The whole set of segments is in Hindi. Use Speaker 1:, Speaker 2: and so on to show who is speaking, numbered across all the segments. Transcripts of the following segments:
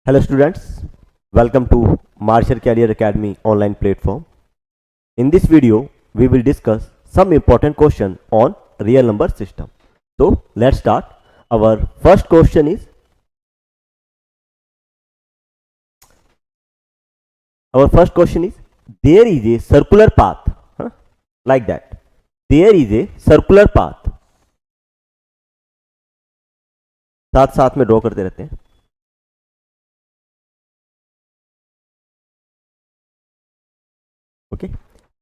Speaker 1: Hello students, welcome to Marshall Career Academy online platform. In this video, we will discuss some important question on real number system. So let's start. Our first question is, there is a circular path, like that. There is a circular path. साथ साथ में ड्रॉ करते रहते हैं. Okay,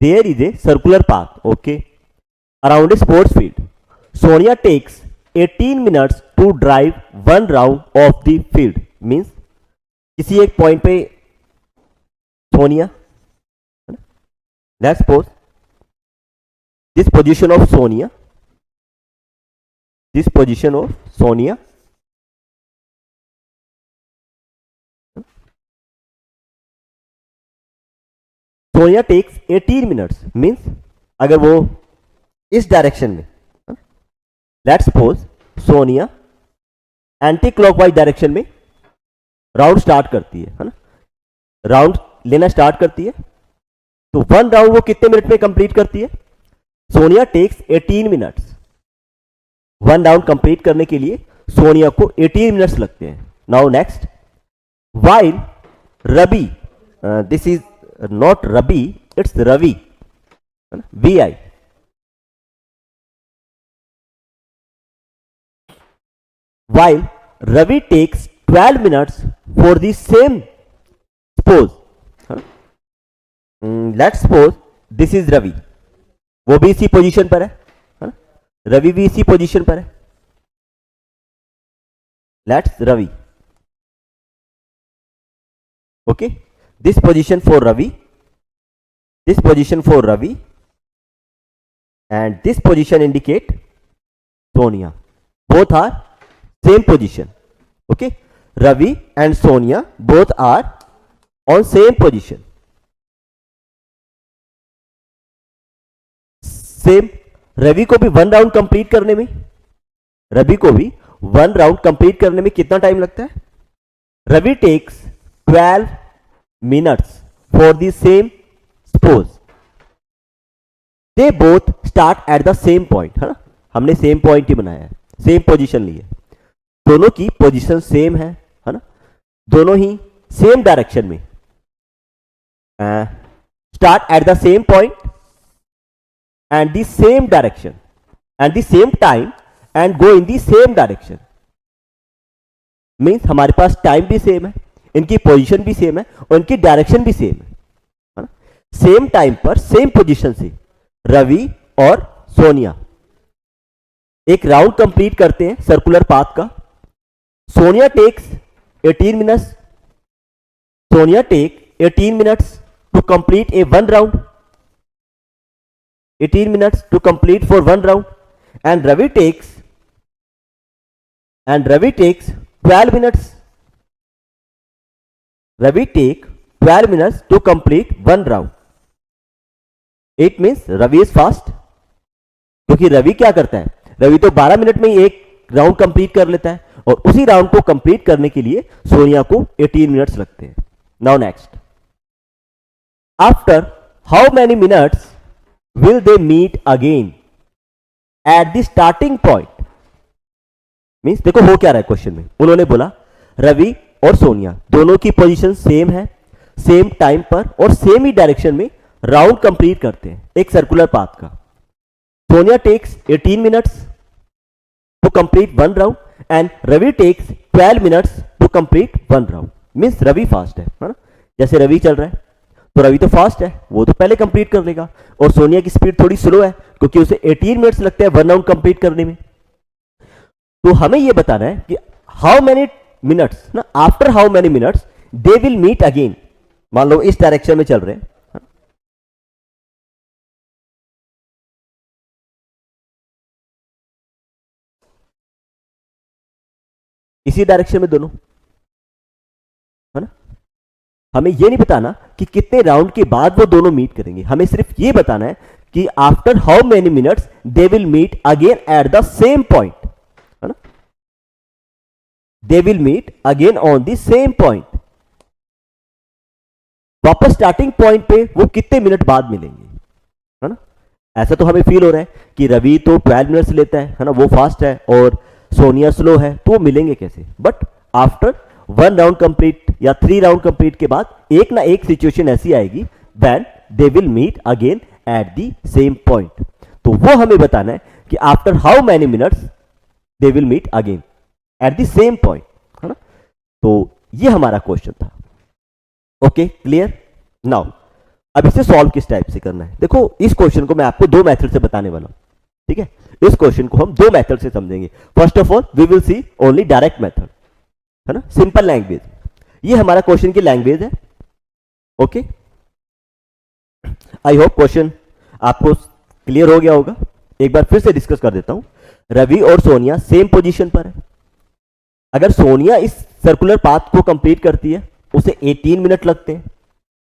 Speaker 1: there is a circular path, okay, around a sports field. Sonia takes 18 minutes to drive one round of the field. Means किसी एक पॉइंट पे Sonia, let's suppose this position of Sonia, Sonia takes 18 minutes. Means अगर वो इस डायरेक्शन में, let's suppose Sonia anticlockwise direction में राउंड स्टार्ट करती है ना, राउंड लेना स्टार्ट करती है. तो वन राउंड वो कितने मिनट में कंप्लीट करती है? Sonia takes 18 minutes. One round complete करने के लिए सोनिया को 18 मिनट्स लगते हैं. Now next, while Ravi, this is not Rabi, it's Ravi, VI. While Ravi takes 12 minutes for the same, suppose, let's suppose this is Ravi. वो भी इसी पोजीशन पर है, रवि भी इसी पोजीशन पर है. Let's Ravi. Okay. This position for Ravi, and this position indicate Sonia. Both are same position. Okay, Ravi and Sonia both are on same position. Same. Ravi को भी वन राउंड कंप्लीट करने में कितना टाइम लगता है? Ravi takes 12 minutes for the same suppose. They both start at the same point, है ना. हमने सेम पॉइंट ही बनाया है, सेम पोजीशन ली है, दोनों की पोजीशन सेम है ना. दोनों ही सेम डायरेक्शन में start at the same point and the same direction and the same time and go in the same direction. Means हमारे पास टाइम भी सेम है, इनकी पोजीशन भी सेम है और इनकी डायरेक्शन भी सेम है. सेम टाइम पर सेम पोजीशन से रवि और सोनिया एक राउंड कंप्लीट करते हैं सर्कुलर पाथ का. Sonia takes 18 minutes to complete a one round, 18 minutes to complete for one round. And Ravi takes 12 minutes. Ravi take 12 minutes to complete one round. It means Ravi is fast. क्योंकि रवि क्या करता है? रवि तो 12 मिनट में ही एक राउंड कंप्लीट कर लेता है और उसी राउंड को कंप्लीट करने के लिए सोनिया को 18 मिनट्स लगते हैं. Now next, after how many minutes will they meet again at the starting point? Means देखो हो क्या रहा है क्वेश्चन में. उन्होंने बोला रवि और सोनिया दोनों की पोजीशन सेम है, सेम टाइम पर और सेम ही डायरेक्शन में राउंड कंप्लीट करते हैं एक सर्कुलर पाथ का. Sonia takes 18 minutes to complete one round and Ravi takes 12 minutes to complete one round. Means Ravi fast है ना. जैसे रवि चल रहा है तो रवि तो फास्ट है, वो तो पहले कंप्लीट कर लेगा, और सोनिया की स्पीड थोड़ी स्लो है क्योंकि उसे 18 मिनट्स लगते हैं वन राउंड कंप्लीट करने में. तो हमें यह बताना है कि हाउ मेनी मिनट्स ना, after how many minutes they will meet again. मान लो इस डायरेक्शन में चल रहे हैं, इसी डायरेक्शन में दोनों, है ना. हमें यह नहीं बताना कि कितने राउंड के बाद वो दोनों मीट करेंगे, हमें सिर्फ ये बताना है कि after how many minutes they will meet again at the same point, है ना. They will meet again on the same point. वापस स्टार्टिंग पॉइंट पे वो कितने मिनट बाद मिलेंगे, है ना। ऐसा तो हमें फील हो रहा है कि रवि तो 12 मिनट्स लेता है ना, वो फास्ट है, और सोनिया स्लो है, तो वो मिलेंगे कैसे। बट आफ्टर 1 राउंड कंप्लीट या 3 राउंड कंप्लीट के बाद एक ना एक सिचुएशन ऐसी आएगी when they will meet again at the same point. तो वो हमें बताना है कि after how many minutes they will meet again at the same point, है ना। तो ये हमारा क्वेश्चन था। Okay, clear. नाउ अब इसे सॉल्व किस टाइप से करना है, देखो इस क्वेश्चन को मैं आपको 2 मेथड से बताने वाला हूं, ठीक है। इस क्वेश्चन को हम 2 मेथड से समझेंगे। First of all we will see only direct method, है ना, सिंपल लैंग्वेज। ये हमारा क्वेश्चन की लैंग्वेज है। ओके, आई होप क्वेश्चन आपको क्लियर हो गया होगा। एक बार फिर से डिस्कस कर देता हूं। रवि और सोनिया सेम पोजीशन पर है। अगर सोनिया इस सर्कुलर पाथ को कंप्लीट करती है, उसे 18 मिनट लगते हैं,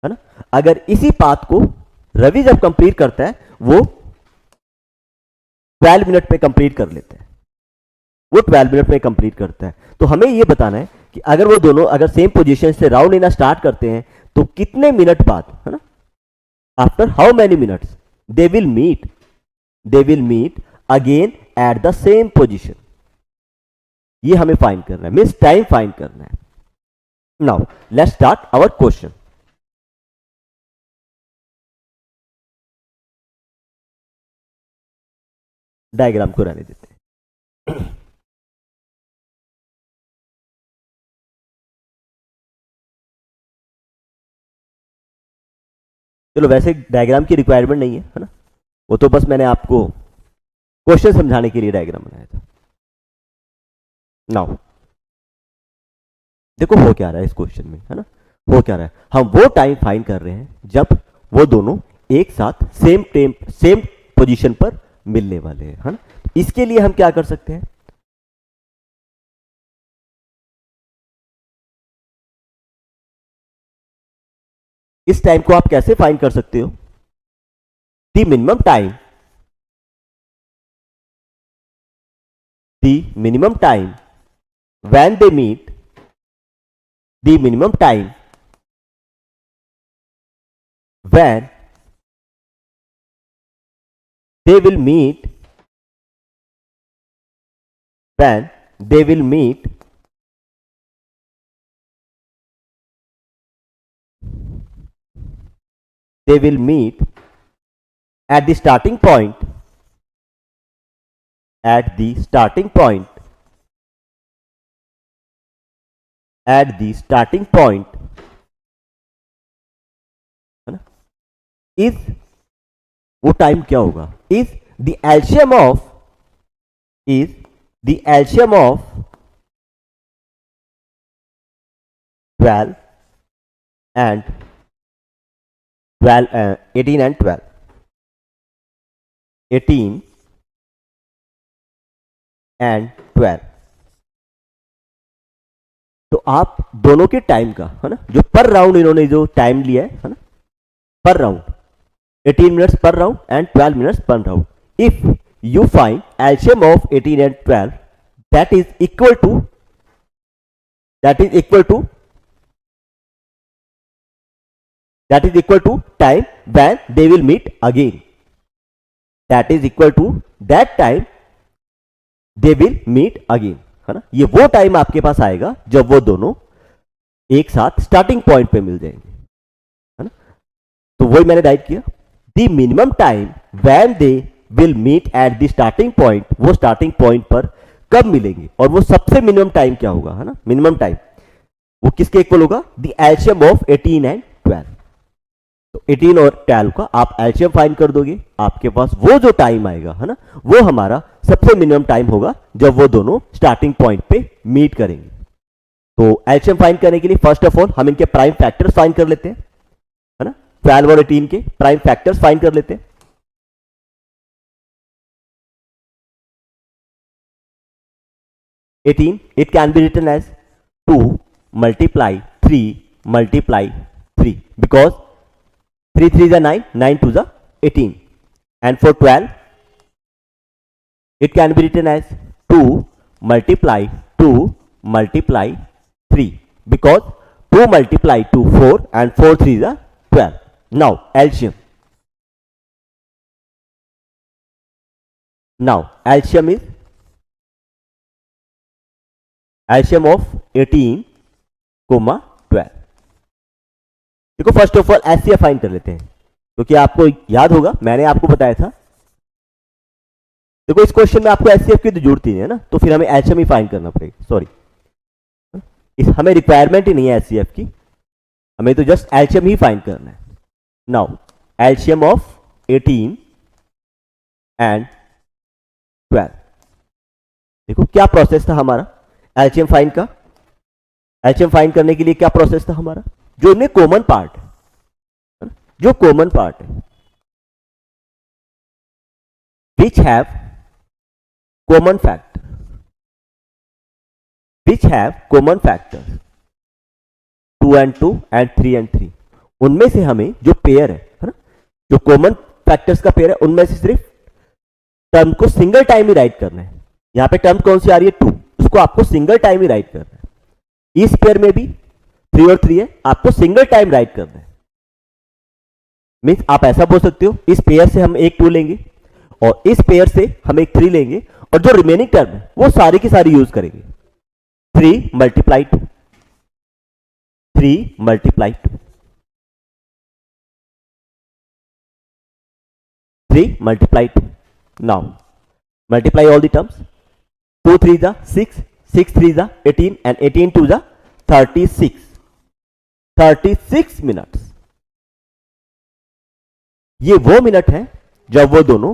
Speaker 1: है ना। अगर इसी पाथ को रवि जब कंप्लीट करता है, वो 12 मिनट में कंप्लीट कर लेते हैं, वो 12 मिनट में कंप्लीट करता है। तो हमें ये बताना है कि अगर वो दोनों अगर सेम पोजीशन से राउंड लेना स्टार्ट करते हैं, तो कितने मिनट बाद, है ना, after how many minutes they will meet again at the same position. ये हमें फाइंड करना है, मीन्स टाइम फाइंड करना है। Now let's start our question. Diagram को रहने देते हैं। चलो, वैसे डायग्राम की रिक्वायरमेंट नहीं है ना, वो तो बस मैंने आपको क्वेश्चन समझाने के लिए डायग्राम बनाया था। नाउ देखो हो क्या रहा है इस क्वेश्चन में, है ना। हो क्या रहा है, हम वो टाइम फाइंड कर रहे हैं जब वो दोनों एक साथ सेम पोजीशन पर मिलने वाले हैं, है ना। इसके लिए हम क्या कर सकते हैं, इस टाइम को आप कैसे फाइंड कर सकते हो, the minimum time when they meet, the minimum time when they will meet, when they will meet at the starting point, at the starting point है ना, इज वो टाइम क्या होगा, is the LCM of 12 and 18 and 12, 18 and 12। तो आप दोनों के टाइम का, है ना, जो पर राउंड इन्होंने जो टाइम लिया है ना, per round 18 minutes per round and 12 minutes per round. If you find LCM of 18 and 12, that is equal to time when they will meet again, that is equal to that time they will meet again, है ना। ये वो टाइम आपके पास आएगा जब वो दोनों एक साथ स्टार्टिंग पॉइंट पे मिल जाएंगे, है ना। तो वही मैंने राइट किया, the minimum time when they will meet at the starting point, वो स्टार्टिंग पॉइंट पर कब मिलेंगे, और वो सबसे मिनिमम टाइम क्या होगा, है ना, मिनिमम टाइम वो किसके इक्वल होगा, द एलसीएम ऑफ 18 एंड 12। तो 18 और 12 का आप एलसीएम फाइंड कर दोगे, आपके पास वो जो टाइम आएगा, है ना, वो हमारा सबसे मिनिमम टाइम होगा जब वो दोनों स्टार्टिंग पॉइंट पे मीट करेंगे। तो एलसीएम फाइंड करने के लिए फर्स्ट ऑफ ऑल हम इनके प्राइम फैक्टर्स फाइंड कर लेते हैं, है ना। 12 और 18 के प्राइम फैक्टर्स फाइंड कर लेते हैं। it can be written as 2 multiply 3 multiply 3, because 3 3 is 9, 9 2 is 18, and for 12 it can be written as 2 multiply 3, because 2 multiply to 4 and 4 3 is 12. Now LCM. Now LCM is LCM of 18, 12. देखो first of all HCF find कर लेते हैं, क्योंकि आपको याद होगा मैंने आपको बताया था, देखो इस क्वेश्चन में आपको एचसीएफ की तो जरूरत ही नहीं है ना, तो फिर हमें एचएम ही फाइंड करना पड़ेगा। सॉरी, हमें रिक्वायरमेंट ही नहीं है एचसीएफ की, हमें तो जस्ट एलसीएम ही फाइंड करना है। नाउ एलसीएम ऑफ 18 एंड 12, देखो क्या प्रोसेस था हमारा एलसीएम फाइंड का। एलसीएम फाइंड करने के लिए क्या प्रोसेस था हमारा, जो इनमें कॉमन पार्ट है, जो कॉमन पार्ट है, which have common factor, which have common factor 2 and 2 and 3 and 3, उनमें से हमें जो पेयर है ना, जो कॉमन फैक्टर्स का पेयर है, उनमें से सिर्फ टर्म को सिंगल टाइम ही राइट करना है। यहां पे टर्म कौन सी आ रही है 2, उसको आपको सिंगल टाइम ही राइट करना है। इस पेयर में भी 3 और 3 है, आपको सिंगल टाइम राइट करना है। मीन्स आप ऐसा बोल सकते हो इस पेयर से हम एक 2 लेंगे और इस पेयर से हम एक 3 लेंगे और जो रिमेनिंग टर्म है वो सारी की सारी यूज करेंगे। 3 multiply 2, 3 multiply 2, 3 multiply 2. Now multiply all the terms. 2 3 is 6, 6 3 is 18 and 18 2 is 36. 36 minutes, ये वो मिनट है जब वो दोनों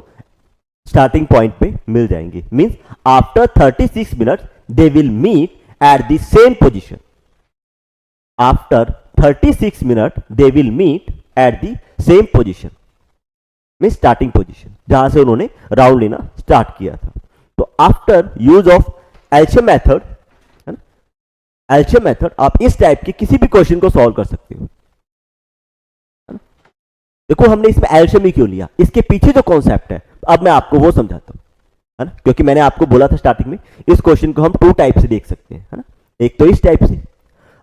Speaker 1: स्टार्टिंग पॉइंट पे मिल जाएंगे। Means after 36 minutes they will meet at the same position. After 36 minute they will meet at the same position, means starting position जहां से उन्होंने राउंड लेना स्टार्ट किया था। तो after use of LCM method, LCM method आप इस टाइप के किसी भी क्वेश्चन को सॉल्व कर सकते हो। देखो हमने इसमें एलसीएम ही क्यों लिया, इसके पीछे जो कॉन्सेप्ट है अब मैं आपको वो समझाता हूं, है ना, क्योंकि मैंने आपको बोला था स्टार्टिंग में इस क्वेश्चन को हम 2 टाइप से देख सकते हैं, है ना, एक तो इस टाइप से।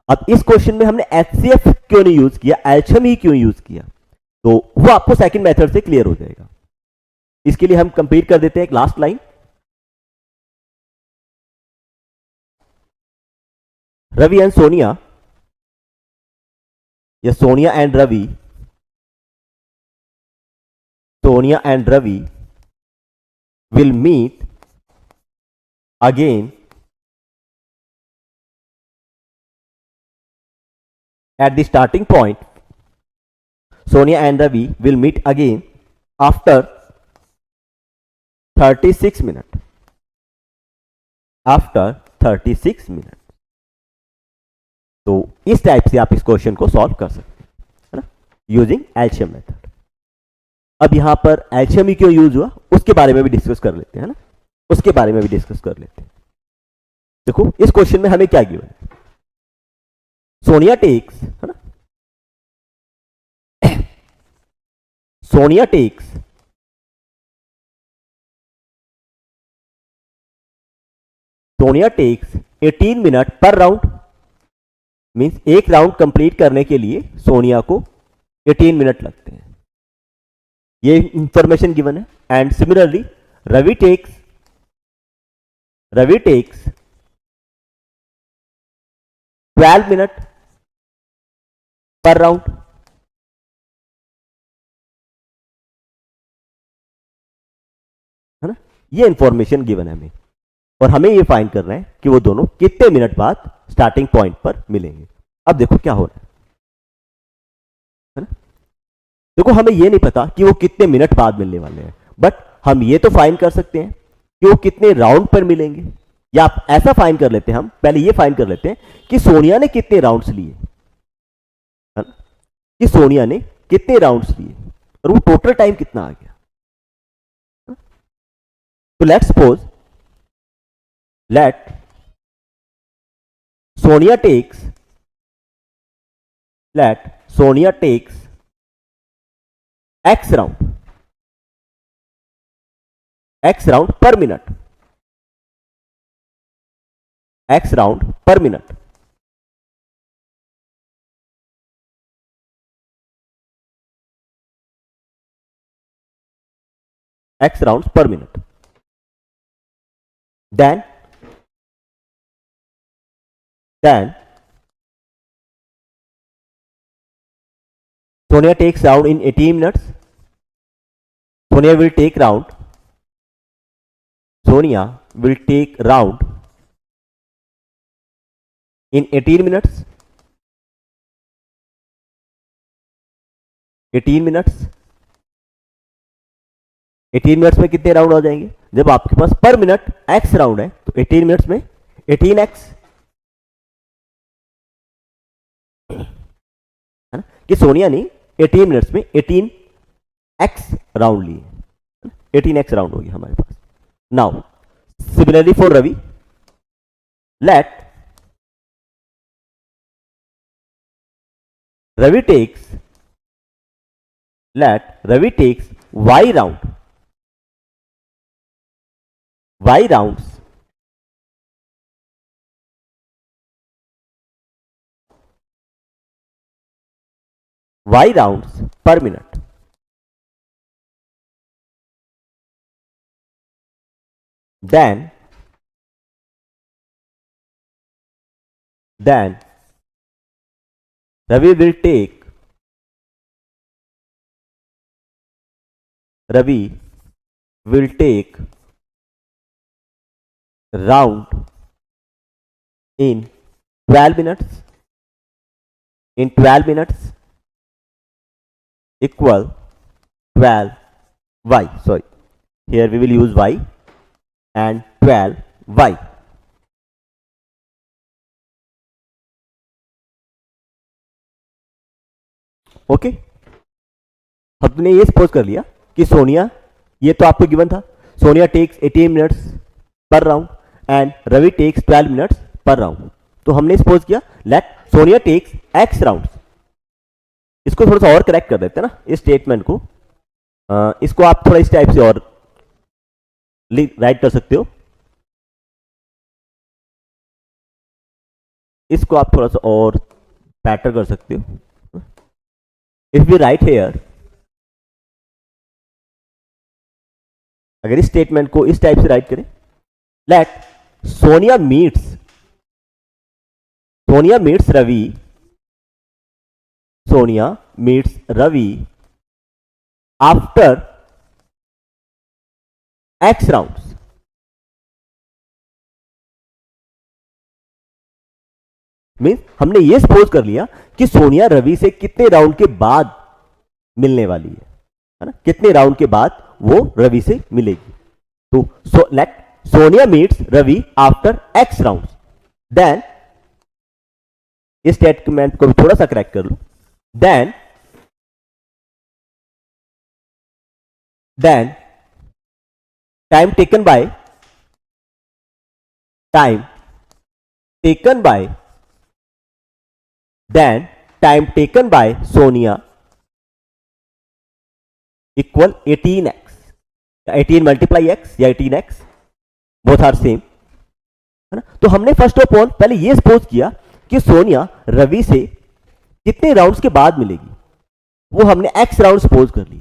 Speaker 1: अब इस क्वेश्चन में हमने एचसीएफ क्यों नहीं यूज किया, एलसीएम ही क्यों यूज किया, तो वो आपको सेकंड मेथड से क्लियर हो जाएगा। इसके लिए हम कंप्लीट कर देते हैं एक last line. Ravi and Sonia, या Sonia and Ravi, Sonia and Ravi will meet again at the starting point. Sonia and Ravi will meet again after 36 minutes. After 36 minutes. तो इस टाइप से आप इस क्वेश्चन को सॉल्व कर सकते हैं, है ना, यूजिंग एलसीएम मेथड। अब यहां पर एलसीएम ही क्यों यूज हुआ उसके बारे में भी डिस्कस कर लेते हैं, ना, उसके बारे में भी डिस्कस कर लेते हैं। देखो इस क्वेश्चन में हमें क्या गिवन है, सोनिया टेक्स, है ना, Sonia takes Sonia takes 18 minute per round. Means एक राउंड कंप्लीट करने के लिए सोनिया को 18 मिनट लगते हैं, ये इंफॉर्मेशन गिवन है। And similarly Ravi takes 12 minute per round, है ना, ये इंफॉर्मेशन गिवन है हमें, और हमें ये फाइंड करना है कि वो दोनों कितने मिनट बाद स्टार्टिंग पॉइंट पर मिलेंगे। अब देखो क्या हो रहा है ना, देखो हमें ये नहीं पता कि वो कितने मिनट बाद मिलने वाले हैं, बट हम ये तो फाइंड कर सकते हैं कि वो कितने राउंड पर मिलेंगे, या आप ऐसा फाइंड कर लेते हैं, हम पहले ये फाइंड कर लेते हैं कि सोनिया ने कितने राउंड्स लिए, है ना, कि सोनिया ने कितने राउंड्स लिए और वो टोटल टाइम कितना आ गया। तो let's suppose let Sonia takes x round per minute, x round per minute. x rounds per minute. Then Sonia takes round in 18 minutes. Sonia will take round in 18 minutes. 18 minutes में कितने राउंड हो जाएंगे? जब आपके पास पर मिनट x राउंड है तो 18 मिनट्स में 18x, है ना, कि सोनिया ने 18 मिनट्स में 18x राउंड लिए, 18x राउंड हो गया हमारे पास. Now similarly for Ravi, let Ravi takes y rounds per minute. Then Ravi will take round in 12 minutes. Equal 12y. Sorry, here we will use y and 12y. Okay, हमने ये सपोज कर लिया कि सोनिया, ये तो आपको गिवन था, Sonia takes 18 minutes per round and Ravi takes 12 minutes per round. तो हमने सपोज किया let Sonia takes x rounds. इसको थोड़ा सा और करेक्ट कर देते हैं ना, इस स्टेटमेंट को. इसको आप थोड़ा इस टाइप से और राइट कर सकते हो. इसको आप थोड़ा सा और बेटर कर सकते हो. इफ वी राइट हेयर, अगर इस स्टेटमेंट को इस टाइप से राइट करें, let Sonia meets Ravi after x rounds. Means हमने ये सपोज कर लिया कि सोनिया रवि से कितने राउंड के बाद मिलने वाली है ना, कितने राउंड के बाद वो रवि से मिलेगी. तो let Sonia meets Ravi after x rounds. Then इस स्टेटमेंट को भी थोड़ा सा करेक्ट कर लो. Then time taken by Sonia equal 18x, 18 multiply x या 18x, बोथ आर सेम, है ना. तो हमने फर्स्ट ऑफ ऑल पहले ये सपोज किया कि सोनिया रवि से कितने राउंड्स के बाद मिलेगी. वो हमने x राउंड सपोज कर लिए,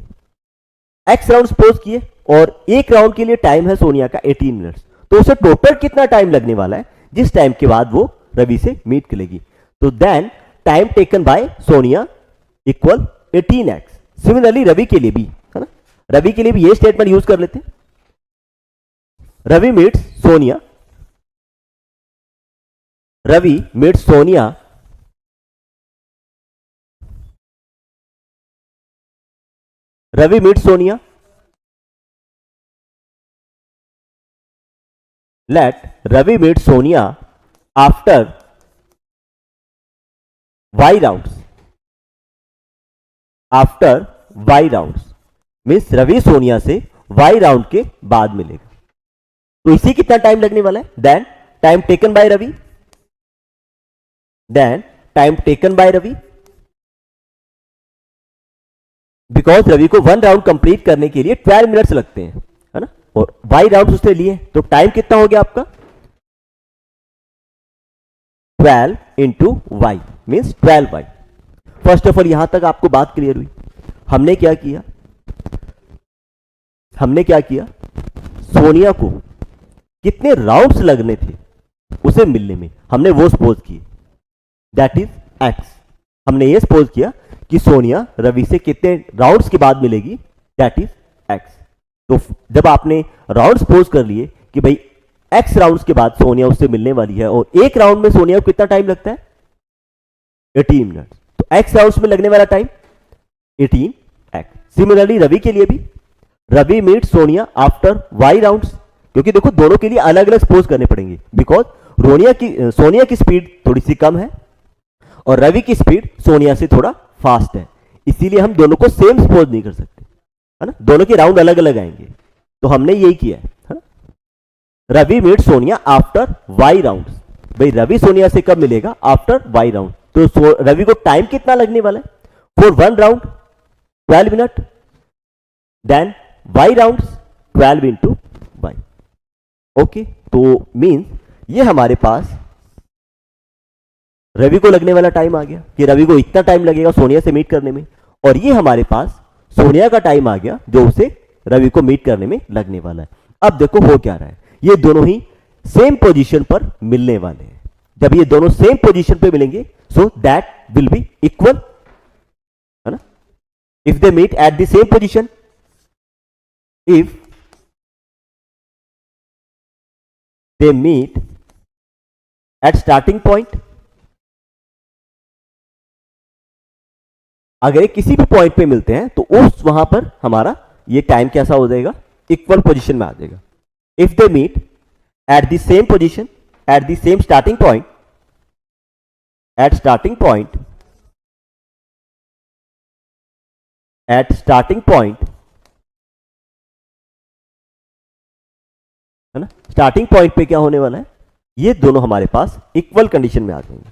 Speaker 1: x राउंड सपोज किए, और एक राउंड के लिए टाइम है सोनिया का 18 मिनट्स. तो उसे टोटल कितना टाइम लगने वाला है जिस टाइम के बाद वो रवि से मीट करेगी. तो then time taken by Sonia equal 18x. Similarly Ravi के लिए भी, है ना, रवि के लिए भी ये स्टेटमेंट यूज कर लेते हैं. Ravi meets Sonia let Ravi meet Sonia after y rounds. Means Ravi Sonia से y राउंड के बाद मिलेगा. तो इसी कितना टाइम लगने वाला है. Then time taken by Ravi, because Ravi को वन राउंड कंप्लीट करने के लिए 12 मिनट्स लगते हैं, है ना, और y राउंड उसने लिए, तो टाइम कितना हो गया आपका 12 into y means 12y. First of all यहां तक आपको बात क्लियर हुई. हमने क्या किया, हमने क्या किया, सोनिया को कितने राउंड्स लगने थे उसे मिलने में, हमने वो सपोज किए, दैट इज एक्स। हमने ये सपोज किया कि सोनिया रवि से कितने राउंड्स के बाद मिलेगी, दैट इज एक्स। तो जब आपने राउंड सपोज कर लिए कि भाई एक्स राउंड्स के बाद सोनिया उससे मिलने वाली है और एक राउंड में सोनिया को कितना टाइम लगता है, 18 मिनट, तो एक्स राउंड्स में लगने वाला टाइम 18 एक्स। सिमिलरली रवि के लिए भी, Ravi meet Sonia after y rounds, क्योंकि देखो दोनों के लिए अलग अलग सपोज करने पड़ेंगे, बिकॉज सोनिया की स्पीड थोड़ी सी कम है और रवि की स्पीड सोनिया से थोड़ा फास्ट है, इसीलिए हम दोनों को सेम सपोज नहीं कर सकते, है ना, दोनों के राउंड अलग अलग आएंगे। तो हमने यही किया है ना? Ravi meet Sonia after y rounds, भाई रवि सोनिया से कब मिलेगा, आफ्टर वाई राउंड। तो रवि को टाइम कितना लगने वाला है, for one round 12 minute, then y round 12 into y. Okay, तो मीन्स ये हमारे पास रवि को लगने वाला टाइम आ गया कि रवि को इतना टाइम लगेगा सोनिया से मीट करने में, और ये हमारे पास सोनिया का टाइम आ गया जो उसे रवि को मीट करने में लगने वाला है। अब देखो हो क्या रहा है, ये दोनों ही सेम पोजीशन पर मिलने वाले हैं। जब ये दोनों सेम पोजीशन पे मिलेंगे so that will be equal, है ना। If they meet at the same position, if they meet at starting point, अगर किसी भी पॉइंट पे मिलते हैं तो उस वहां पर हमारा ये टाइम कैसा हो जाएगा, इक्वल पोजीशन में आ जाएगा। If they meet at the same position at the same starting point, at starting point है ना, स्टार्टिंग पॉइंट पे क्या होने वाला है, ये दोनों हमारे पास इक्वल कंडीशन में आ जाएंगे,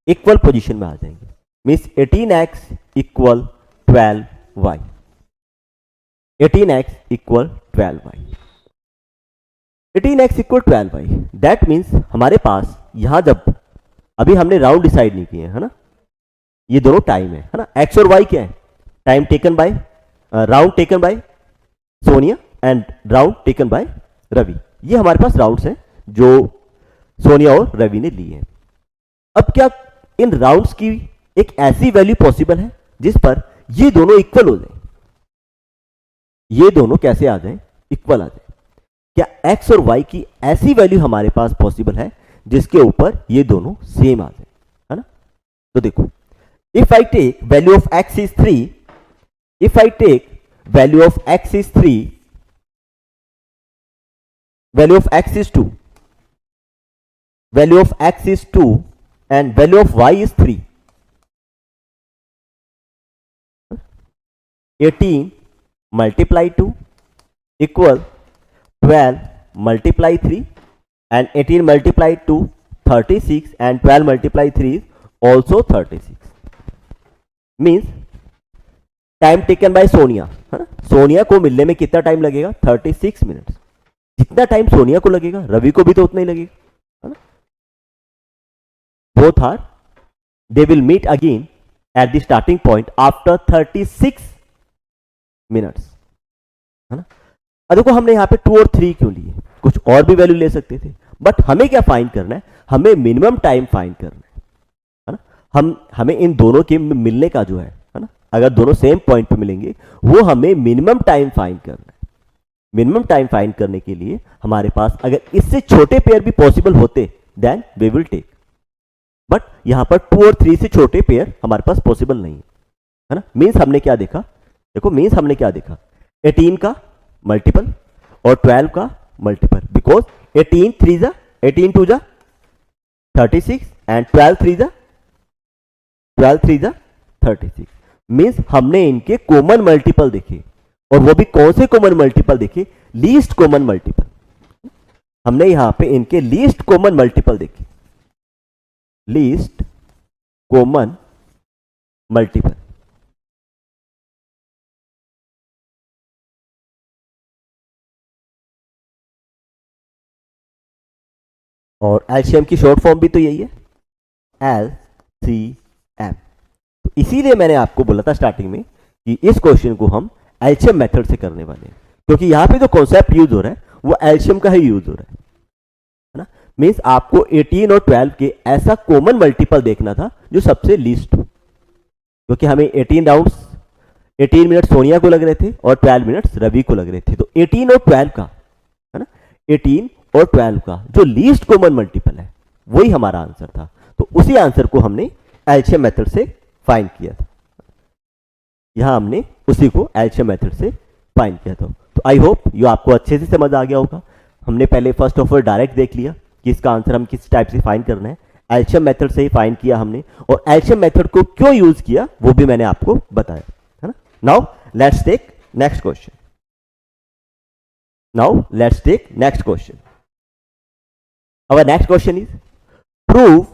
Speaker 1: इक्वल पोजीशन में आ जाएंगे। Means 18x equal 12y, 18x equal 12y, 18x equal 12y। That means हमारे पास यहां जब अभी हमने राउंड डिसाइड नहीं किए, है ना, ये दोनों टाइम है ना, x और y क्या है, time taken by, round taken by Sonia and round taken by Ravi. ये हमारे पास राउंड्स हैं जो सोनिया और रवि ने लिए हैं। अब क्या इन राउंड्स की एक ऐसी वैल्यू पॉसिबल है जिस पर ये दोनों इक्वल हो जाए, ये दोनों कैसे आ जाए, इक्वल आ जाए। क्या x और y की ऐसी वैल्यू हमारे पास पॉसिबल है जिसके ऊपर ये दोनों सेम आ जाए, है ना। तो देखो, if I take value of x is 3, if I take value of x is 3, value of x is 2, value of x is 2 and value of y is 3, 18 multiply 2 equal 12 multiply 3 and 18 multiply 2 36 and 12 multiply 3 is also 36, means time taken by Sonia, है ना, सोनिया को मिलने में कितना टाइम लगेगा, 36 मिनट्स। जितना टाइम सोनिया को लगेगा रवि को भी तो उतना ही लगेगा, है ना। Both are they will meet again at the starting point after 36 minutes, है ना। अब देखो हमने यहां पे 2 और 3 क्यों लिए, कुछ और भी वैल्यू ले सकते थे, बट हमें क्या फाइंड करना है, हमें मिनिमम टाइम फाइंड करना है ना। हमें इन दोनों के मिलने का जो है ना, अगर दोनों सेम पॉइंट पे मिलेंगे वो हमें मिनिमम टाइम फाइंड करना है। मिनिमम टाइम फाइंड करने के लिए हमारे पास अगर इससे छोटे पेयर भी पॉसिबल होते then we will take, but यहां पर 2 और 3 से छोटे पेयर हमारे पास पॉसिबल नहीं है ना। मींस हमने क्या देखा, देखो मींस हमने क्या देखा, 18 का मल्टीपल और 12 का मल्टीपल, बिकॉज 18 3 जा 18 2 जा 36 एंड 12 3 जा 36। मींस हमने इनके कॉमन मल्टीपल देखे, और वो भी कौन से कॉमन मल्टीपल देखे, लीस्ट कॉमन मल्टीपल। हमने यहां पे इनके लीस्ट कॉमन मल्टीपल देखे, लीस्ट कॉमन मल्टीपल। और एलसीएम की शॉर्ट फॉर्म भी तो यही है, LCM। तो इसीलिए मैंने आपको बोला था स्टार्टिंग में कि इस क्वेश्चन को हम एलसीएम मेथड से करने वाले हैं, क्योंकि यहां पे जो कॉन्सेप्ट यूज हो रहा है वो एल्शियम का ही यूज हो रहा है ना। मीन्स आपको 18 और 12 के ऐसा कॉमन मल्टीपल देखना था जो सबसे लीस्ट हो, क्योंकि हमें 18 राउंड्स 18 मिनट सोनिया को लग रहे थे और 12 मिनट्स रवि को लग रहे थे। तो 18 और 12 का, है ना, 18 और 12 का जो लीस्ट कॉमन मल्टीपल है वही हमारा आंसर था। तो उसी आंसर को हमने एल्शियम मेथड से फाइंड किया था। यहां हमने उसी को एल्शियम मेथड से फाइंड किया था। तो आई होप ये आपको अच्छे से समझ आ गया होगा। हमने पहले फर्स्ट ऑफ ऑल डायरेक्ट देख लिया कि इसका आंसर हम किस टाइप से फाइंड करना है, एल्शियम मेथड से ही फाइंड किया हमने, और एल्शियम मेथड को क्यों यूज किया वो भी मैंने आपको बताया, है ना। Now let's take next question. Now let's take next question. Our next question is prove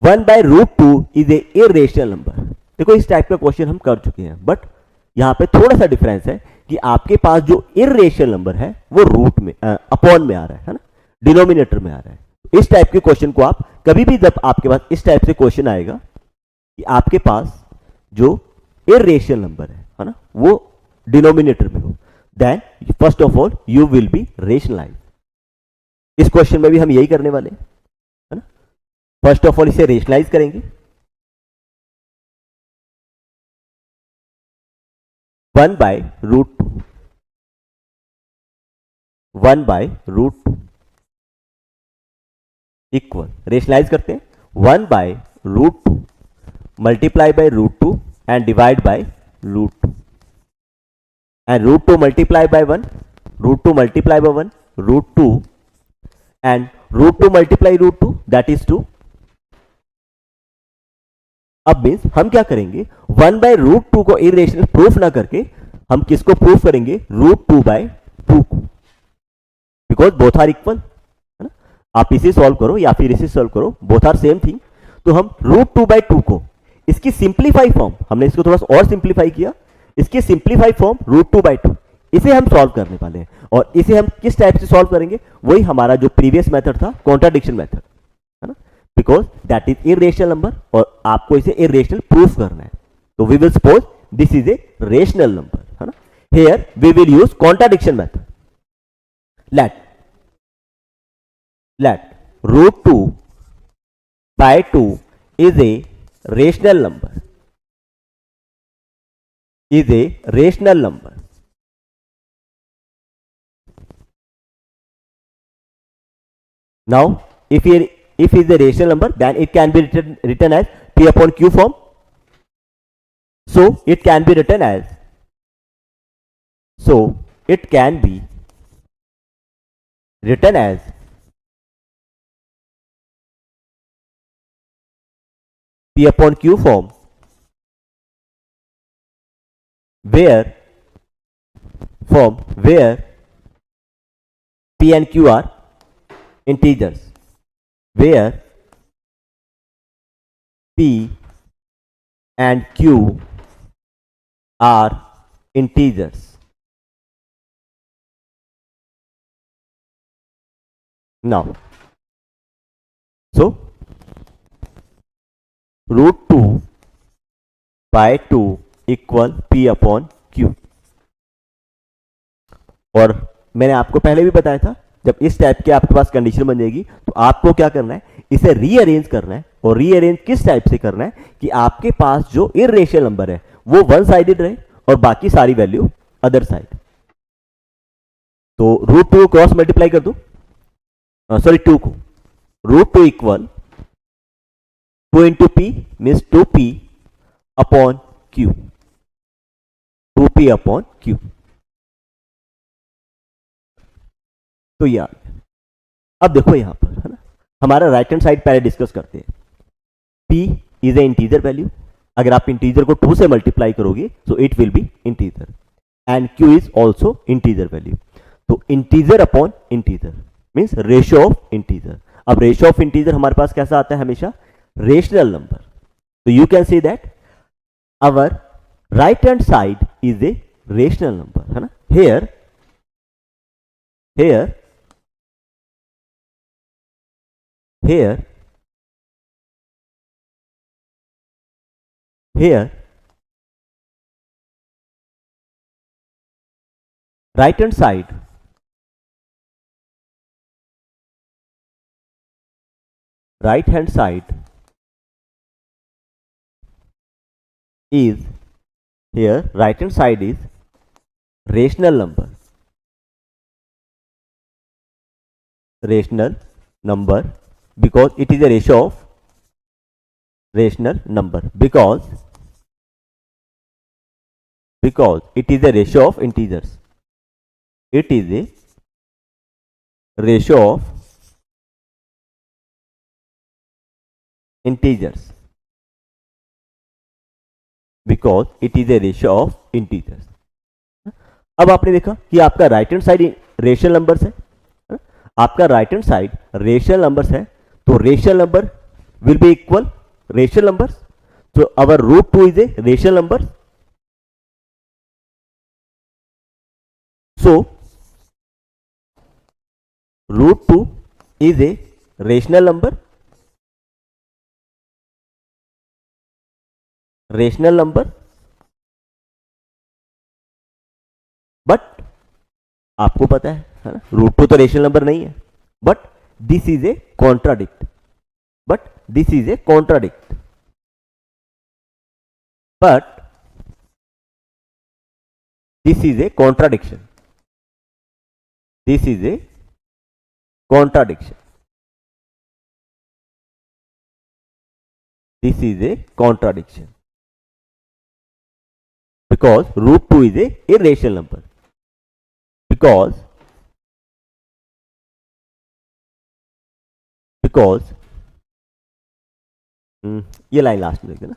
Speaker 1: 1/√2 is a irrational number. देखो इस टाइप का क्वेश्चन हम कर चुके हैं, बट यहां पे थोड़ा सा डिफरेंस है कि आपके पास जो इरेशनल नंबर है वो रूट में अपॉन में आ रहा है ना, डिनोमिनेटर में आ रहा है। इस टाइप के क्वेश्चन को आप कभी भी, जब आपके पास इस टाइप से क्वेश्चन आएगा कि आपके पास जो इरेशनल नंबर है ना, वो डिनोमिनेटर में हो, then first of all you will be rationalize. इस क्वेश्चन में भी हम यही करने वाले हैं, है ना। फर्स्ट ऑफ ऑल इसे रेशनलाइज करेंगे। 1/√2 1/√2 इक्वल, रेशनलाइज करते हैं, 1/√2 multiply by √2 and divide by √2 and √2 multiply by 1, √2 multiply by 1, √2 and √2 multiply √2 that is 2। अब मीन्स हम क्या करेंगे, 1/√2 को इरेशनल प्रूफ ना करके हम किसको प्रूफ करेंगे, √2/2 को, बिकॉज बोथ आर इक्वल, है ना। आप इसे सॉल्व करो या फिर इसे सॉल्व करो, बोथ आर सेम थिंग। तो हम √2/2 को, इसकी सिंप्लीफाई फॉर्म, हमने इसको थोड़ा सा और सिंप्लीफाई किया, इसकी सिंप्लीफाई फॉर्म √2/2, इसे हम सॉल्व करने वाले हैं। और इसे हम किस टाइप से सॉल्व करेंगे, वही हमारा जो प्रीवियस मेथड था, कॉन्ट्राडिक्शन मेथड, है ना, because that is irrational number और आपको इसे इरेशनल प्रूफ करना है। तो we will suppose this is a rational number, है ना। Here we will use contradiction method. let √2/2 is a rational number, is a rational number. Now if it is a rational number, then it can be written as P upon Q form. So it can be written as, so it can be written as P upon Q form, where P and Q are integers, where P and Q are integers. Now, so √2/2 equal P upon Q। और मैंने आपको पहले भी बताया था, जब इस टाइप के आपके पास कंडीशन बन जाएगी तो आपको क्या करना है, इसे रीअरेंज करना है। और रीअरेंज किस टाइप से करना है कि आपके पास जो इरेशनल नंबर है वो वन साइडेड रहे और बाकी सारी वैल्यू अदर साइड। तो √2 क्रॉस मल्टीप्लाई कर दो, सॉरी 2 को, √2 equal 2 into P means 2p upon Q, 2p upon Q। तो यार अब देखो यहां पर, है ना, हमारा राइट हैंड साइड पहले डिस्कस करते हैं। p is a integer value, अगर आप इंटीजर को 2 से मल्टीप्लाई करोगे तो it will be integer, and q is also integer value. तो integer upon integer means ratio of integer. अब रेशियो ऑफ इंटीजर हमारे पास कैसा आता है, हमेशा रेशनल नंबर। तो you can see that our right hand side is a rational number, है ना। here here here here right hand side is here, right hand side is rational number because it is a ratio of rational number because it is a ratio of integers. It is a ratio of integers because it is a ratio of integers. अब आपने देखा कि आपका right hand side rational numbers है, आपका right hand side rational numbers है, तो rational number will be equal rational numbers. तो our root 2 is a rational number. So root 2 is a rational number. But आपको पता है ना, रूट 2 तो रेशनल नंबर नहीं है. But this is A contradict. But this is a contradiction. This is a contradiction. Because root 2 is a irrational number. Because ये लाइन लास्ट में देखना.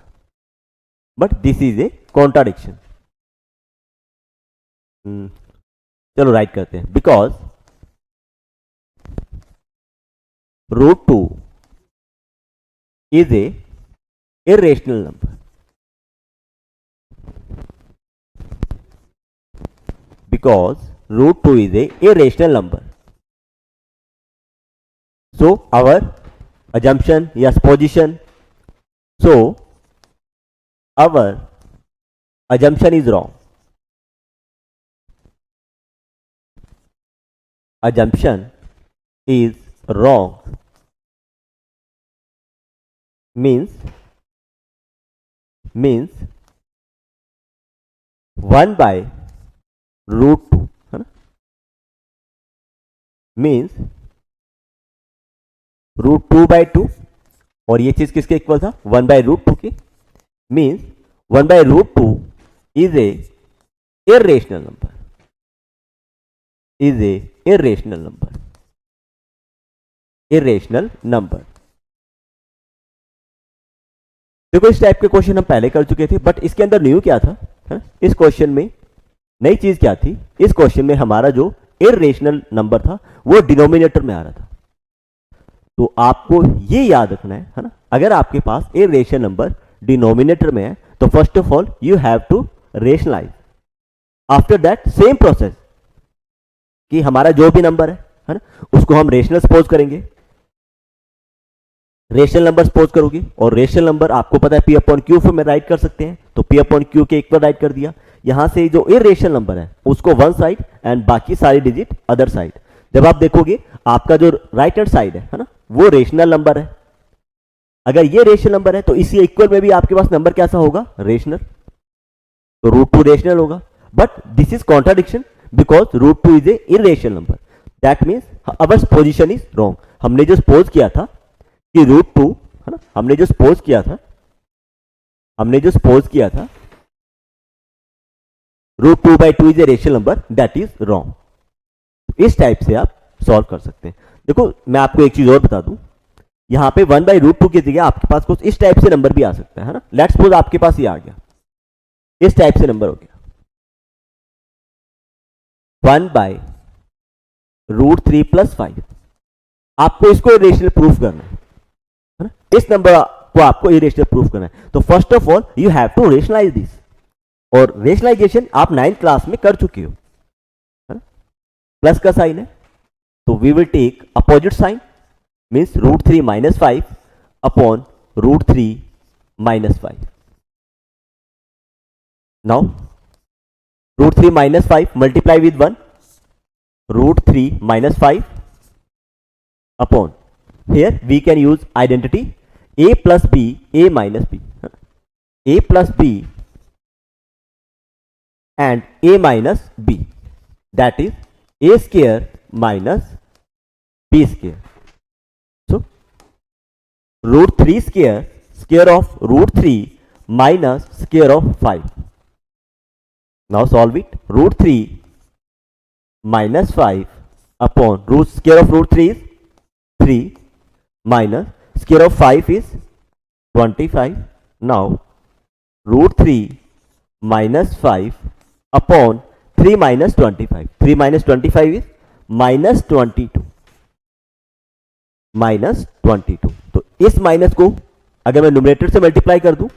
Speaker 1: But this is a contradiction. चलो राइट करते हैं. Because root 2 is a irrational number. Because root 2 is a irrational number. So our assumption, yes, position. So our assumption is wrong. Assumption is wrong. Means 1 by root 2 है ना. मीन्स रूट 2 by 2 और ये चीज किसके इक्वल था, 1 by root 2 के. Means 1 by root 2 is a irrational number. देखो इस टाइप के क्वेश्चन हम पहले कर चुके थे, बट इसके अंदर न्यू क्या था है? इस क्वेश्चन में नई चीज क्या थी. इस क्वेश्चन में हमारा जो इररेशनल नंबर था वो डिनोमिनेटर में आ रहा था. तो आपको ये याद रखना है ना, अगर आपके पास इररेशनल नंबर डिनोमिनेटर में है तो first of all you have to rationalize. After that same process कि हमारा जो भी नंबर है ना, उसको हम रेशनल सपोज करेंगे. रेशनल नंबर सपोज करोगे और रेशनल नंबर आपको पता है पी अपॉन क्यू फॉर्म में राइट कर सकते हैं, तो पी अपॉन क्यू के इक्वल राइट कर दिया. यहां से जो इररेशनल नंबर है उसको वन साइड एंड बाकी सारी डिजिट अदर साइड. जब आप देखोगे आपका जो राइट हैंड साइड है ना, वो रेशनल नंबर है. अगर ये रेशनल नंबर है तो इसी इक्वल में भी आपके पास नंबर कैसा होगा, रेशनल. तो रूट 2 रेशनल होगा. But this is contradiction because root 2 is a irrational number. That means our position is wrong. हमने जो सपोज किया था कि रूट 2 है ना, हमने जो सपोज किया था root 2 by 2 is a rational number, that is wrong. इस टाइप से आप सॉल्व कर सकते हैं. देखो मैं आपको एक चीज और बता दूं, यहां पे 1 by root 2 की जगह आपके पास कुछ इस टाइप से नंबर भी आ सकता है ना. लेट्स सपोज आपके पास ये आ गया, इस टाइप से नंबर हो गया 1 by root 3 plus 5. आपको इसको इरेशनल प्रूफ करना है ना, इस नंबर को आपको इरेशनल प्रूफ करना है. तो first of all you have to rationalize this. और रेशनलाइजेशन आप 9th क्लास में कर चुके हो है ना. प्लस का साइन है तो we will take opposite sign. Means root 3 minus 5 upon root 3 minus 5. Now root 3 minus 5 multiply with 1 root 3 minus 5 upon, here we can use identity a plus b, a minus b, a plus b and a minus b, that is a square minus b square. So root 3 square, square of root 3 minus square of 5. Now solve it. Root 3 minus 5 upon root square of root 3 is 3 minus square of 5 is 25. Now root 3 minus 5 upon 3 minus 25. 3 minus 25 is minus 22. Minus 22. तो इस माइनस को अगर मैं न्यूमरेटर से मल्टीप्लाई कर दूं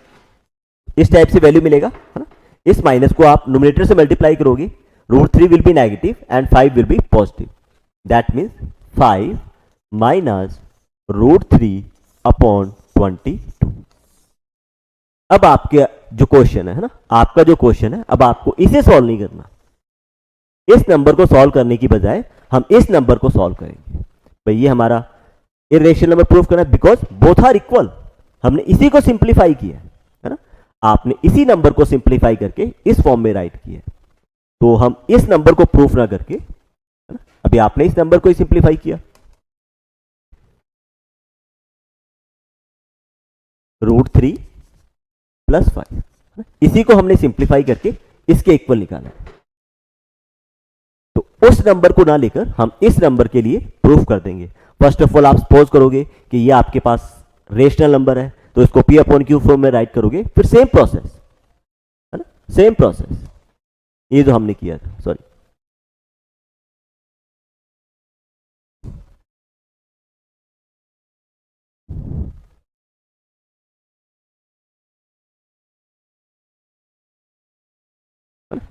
Speaker 1: इस टाइप से वैल्यू मिलेगा, है ना. इस माइनस को आप न्यूमरेटर से मल्टीप्लाई करोगे, root 3 will be negative and 5 will be positive. That means 5 minus root 3 upon 22. अब आपके जो क्वेश्चन है ना, आपका जो क्वेश्चन है, अब आपको इसे सॉल्व नहीं करना. इस नंबर को सॉल्व करने की बजाय हम इस नंबर को सॉल्व करेंगे. भाई ये हमारा इरेशनल नंबर प्रूफ करना है बिकॉज बोथ आर इक्वल. हमने इसी को सिंप्लीफाई किया है ना. आपने इसी नंबर को सिंप्लीफाई करके इस फॉर्म में राइट किया है. तो हम इस नंबर को प्रूफ ना करके, है ना, अभी आपने इस नंबर को ही सिंप्लीफाई किया. रूट 3 प्लस 5, इसी को हमने सिंप्लीफाई करके इसके इक्वल निकाला है. तो उस नंबर को ना लेकर हम इस नंबर के लिए प्रूफ कर देंगे. फर्स्ट ऑफ ऑल आप सपोज करोगे कि ये आपके पास रेशनल नंबर है, तो इसको पी अपॉन क्यू फॉर्म में राइट करोगे. फिर सेम प्रोसेस, है ना, सेम प्रोसेस ये जो हमने किया था. सॉरी,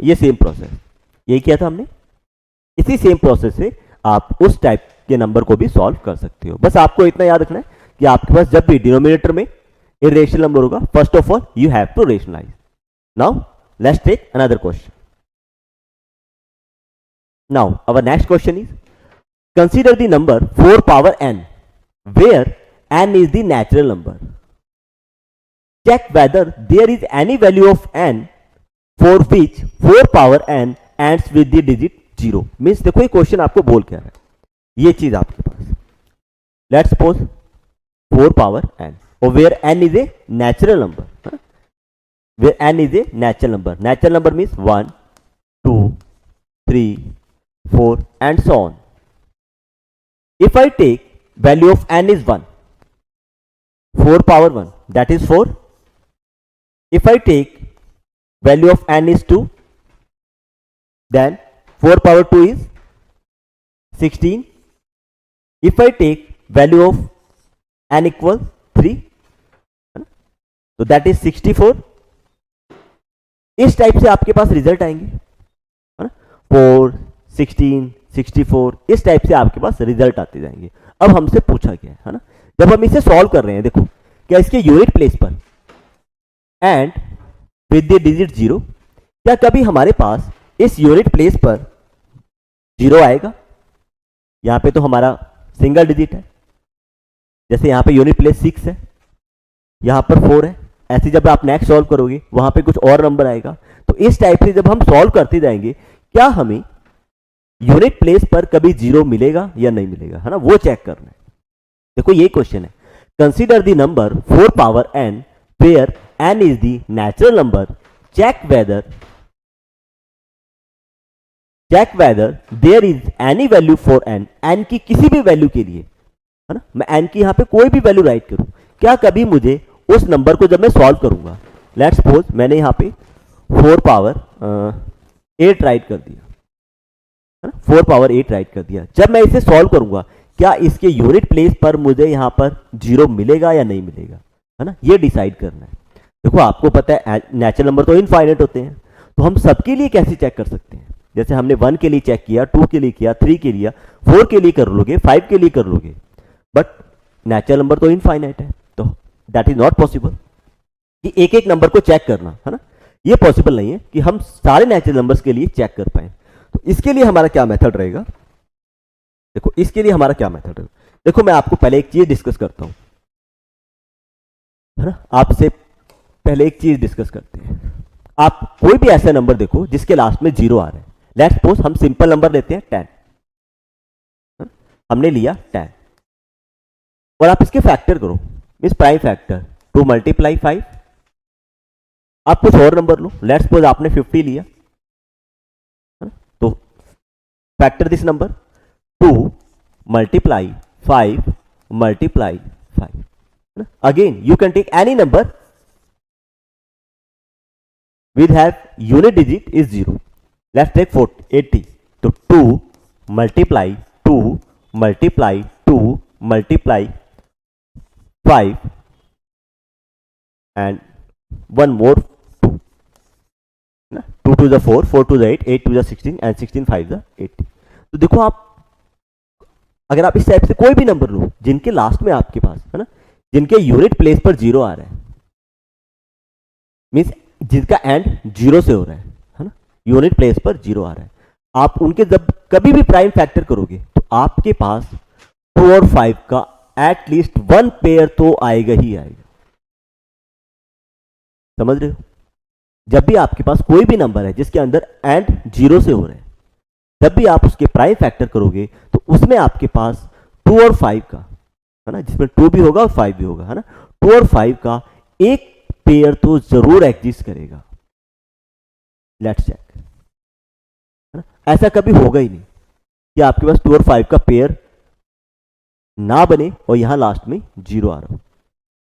Speaker 1: ये सेम प्रोसेस यही किया था हमने. इसी सेम प्रोसेस से आप उस टाइप के नंबर को भी सॉल्व कर सकते हो. बस आपको इतना याद रखना है कि आपके पास जब भी डिनोमिनेटर में इरेशनल नंबर होगा, first of all you have to rationalize. Now let's take another question. Now our next question is consider the number 4 power n where n is the natural number. Check whether there is any value of n for which 4 power n ends with the digit 0. Means देखो ये क्वेश्चन आपको बोल क्या रहा है. ये चीज आपके पास, लेट्स सपोज 4 power n और where n is a natural number. Where n is a natural number. Natural number means 1 2 3 4 and so on. If I take value of n is 1, 4 power 1 that is 4. If I take value of n is 2, then 4 power 2 is 16. If I take value of n equals 3, so that is 64. इस टाइप से आपके पास रिजल्ट आएंगे, है ना. 4 16 64 इस टाइप से आपके पास रिजल्ट आते जाएंगे. अब हमसे पूछा गया है ना, जब हम इसे सॉल्व कर रहे हैं, देखो क्या इसके यूनिट प्लेस पर एंड विद द डिजिट 0, क्या कभी हमारे पास इस यूनिट प्लेस पर 0 आएगा? यहां पे तो हमारा सिंगल डिजिट है, जैसे यहां पे यूनिट प्लेस 6 है, यहां पर 4 है. ऐसे जब आप नेक्स्ट सॉल्व करोगे वहां पे कुछ और नंबर आएगा. तो इस टाइप से जब हम सॉल्व करते जाएंगे, क्या हमें यूनिट प्लेस पर कभी 0 मिलेगा या नहीं मिलेगा, है ना, वो चेक करना है. देखो ये क्वेश्चन है, consider the number 4 power n where n is the natural number. Check whether there is any value for n. n की किसी भी वैल्यू के लिए, है ना, मैं n की यहां पे कोई भी वैल्यू राइट करूं, क्या कभी मुझे उस नंबर को जब मैं सॉल्व करूंगा, लेट्स सपोज मैंने यहां पे 4 power 8 राइट कर दिया, है ना, 4 power 8 राइट कर दिया. जब मैं इसे सॉल्व करूंगा, क्या इसके यूनिट प्लेस पर मुझे यहां पर 0 मिलेगा या नहीं मिलेगा, है ना, ये डिसाइड करना है. देखो आपको पता है नेचुरल नंबर तो इनफाइनाइट होते हैं, तो हम सबके लिए कैसे चेक कर सकते हैं. जैसे हमने 1 के लिए चेक किया, 2 के लिए किया, 3 के लिए, 4 के लिए कर लोगे, 5 के लिए कर लोगे, बट नेचुरल नंबर तो इनफाइनाइट है. तो दैट इज नॉट पॉसिबल कि एक एक नंबर को चेक करना, है ना, ये पॉसिबल नहीं है कि हम सारे नेचुरल नंबर्स के लिए चेक कर पाए. तो इसके लिए हमारा क्या मेथड रहेगा, देखो इसके लिए हमारा क्या मेथड है, देखो मैं आपको पहले एक चीज डिस्कस करता हूं, है ना, आपसे पहले एक चीज डिस्कस करते हैं। आप कोई भी ऐसा नंबर देखो जिसके लास्ट में 0 आ रहा है, लेट्स सपोज हम सिंपल नंबर लेते हैं 10, हमने लिया 10 और आप इसके फैक्टर करो, मीन्स प्राइम फैक्टर 2 मल्टीप्लाई 5। आप कुछ और नंबर लो, लेट्स सपोज आपने 50 लिया, तो factor this number 2 multiply 5 multiply 5। Again you can take any number with have unit digit is 0. Let's take 80. So 2 multiply 2 multiply 2 multiply 5 and one more 2. 2 to the 4, 4 to the 8, 8 to the 16 and 16 5 the 80. तो देखो आप अगर आप इस टाइप से कोई भी नंबर लो जिनके लास्ट में आपके पास, है ना, जिनके यूनिट प्लेस पर 0 आ रहा है, मीन्स जिसका एंड 0 से हो रहा है ना, यूनिट प्लेस पर 0 आ रहा है, आप उनके जब कभी भी प्राइम फैक्टर करोगे तो आपके पास 2 और 5 का एटलीस्ट 1 पेयर तो आएगा ही आएगा। समझ रहे हो? जब भी आपके पास कोई भी नंबर है जिसके अंदर एंड 0 से हो रहा है, जब भी आप उसके प्राइम फैक्टर करोगे तो उसमें आपके पास 2 और 5 का, है ना, जिसमें 2 भी होगा और 5 भी होगा, है ना, 2 और 5 का एक पेयर तो जरूर एग्जिस्ट करेगा। लेट्स चेक, है ना, ऐसा कभी होगा ही नहीं कि आपके पास 2 और 5 का पेयर ना बने और यहां लास्ट में 0 आ रहा हो।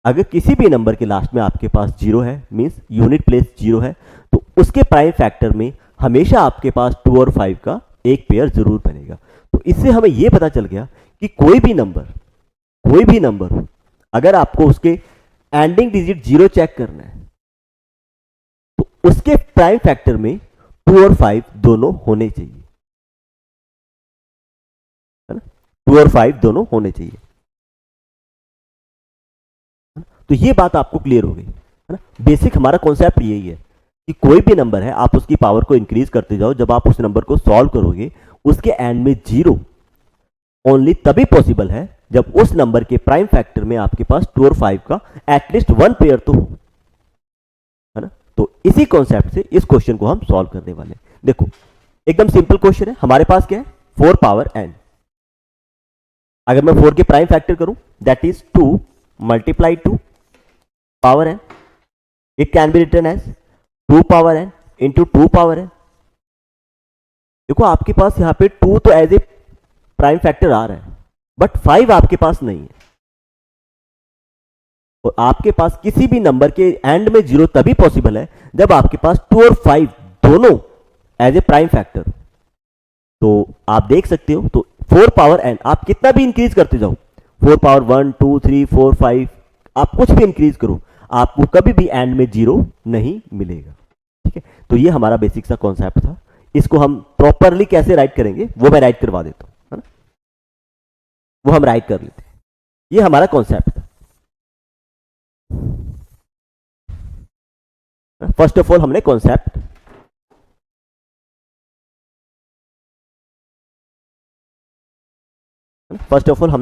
Speaker 1: अगर किसी भी नंबर के लास्ट में आपके पास 0 है, मींस यूनिट प्लेस 0 है, तो उसके प्राइम फैक्टर में हमेशा आपके पास 2 और 5 का एक पेयर जरूर बनेगा। तो इससे हमें यह पता चल गया कि कोई भी नंबर हो, अगर आपको उसके एंडिंग डिजिट 0 चेक करना है तो उसके प्राइम फैक्टर में 2 और 5 दोनों होने चाहिए, है ना, 2 और 5 दोनों होने चाहिए। तो ये बात आपको क्लियर हो गई, है ना। बेसिक हमारा कॉन्सेप्ट यही है कि कोई भी नंबर है आप उसकी पावर को इंक्रीज करते जाओ, जब आप उस नंबर को सॉल्व करोगे उसके एंड में 0 ओनली तभी पॉसिबल है जब उस नंबर के प्राइम फैक्टर में आपके पास 2 और 5 का एटलीस्ट 1 पेयर तो हो, है ना। तो इसी कॉन्सेप्ट से इस क्वेश्चन को हम सॉल्व करने वाले हैं। देखो एकदम सिंपल क्वेश्चन है, हमारे पास क्या है, 4 पावर n। अगर मैं 4 के प्राइम फैक्टर करूं that is 2 multiply 2 power n, it can be written as 2 power n into 2 power n। देखो आपके पास यहां पे 2 तो एज ए प्राइम फैक्टर आ रहा है, बट 5 आपके पास नहीं है, और आपके पास किसी भी नंबर के एंड में 0 तभी पॉसिबल है जब आपके पास 2 और 5 दोनों एज ए प्राइम फैक्टर। तो आप देख सकते हो, तो 4 पावर n आप कितना भी इंक्रीज करते जाओ, 4 पावर 1 2 3 4 5, आप कुछ भी इंक्रीज करो, आपको कभी भी एंड में 0 नहीं मिलेगा। ठीक है, तो ये हमारा बेसिक सा कॉन्सेप्ट था। इसको हम प्रॉपरली कैसे राइट करेंगे वो मैं राइट करवा देता हूं, है ना, वो हम राइट कर लेते हैं। ये हमारा कॉन्सेप्ट था। फर्स्ट ऑफ ऑल हमने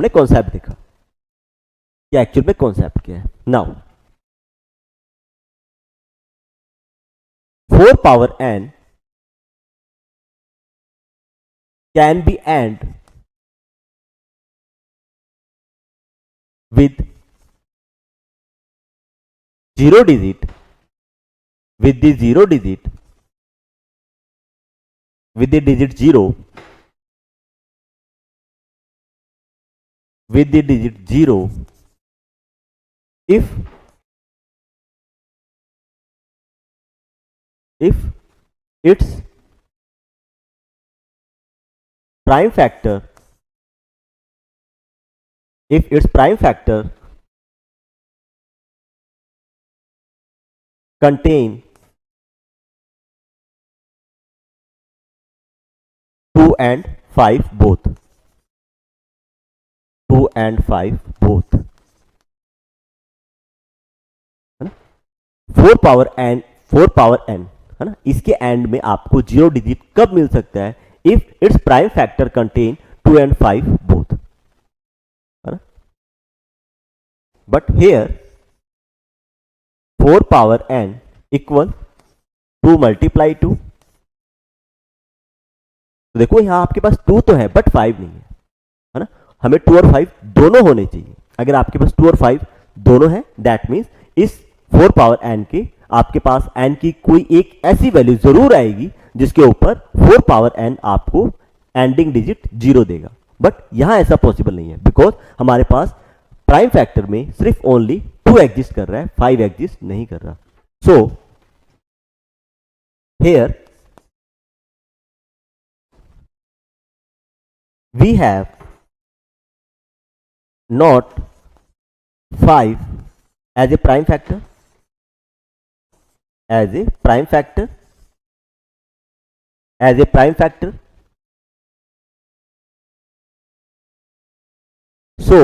Speaker 1: कॉन्सेप्ट देखा कि एक्चुअल में कॉन्सेप्ट क्या है। Now 4 power n can be AND with 0 digit with the 0 digit with the digit 0 with the digit 0 if its prime factor contain 2 and 5 both, 2 and 5 both, है ना। 4 पावर n, है ना, इसके एंड में आपको 0 डिजिट कब मिल सकता है, if its prime factor contain 2 2 and 5 both, है ना? But here 4 power n equal 2 multiply 2. तो देखो यहां आपके पास 2 तो है बट 5 नहीं है ना? हमें 2 और 5 दोनों होने चाहिए. अगर आपके पास 2 और 5 दोनों है, दैट मीन्स इस 4 पावर n के आपके पास n की कोई एक ऐसी वैल्यू जरूर आएगी जिसके ऊपर 4 पावर n आपको एंडिंग डिजिट 0 देगा. बट यहां ऐसा पॉसिबल नहीं है बिकॉज हमारे पास प्राइम फैक्टर में सिर्फ ओनली 2 एग्जिस्ट कर रहा है, 5 एग्जिस्ट नहीं कर रहा. So here we have not 5 as a prime factor, as a prime factor, as a prime factor. So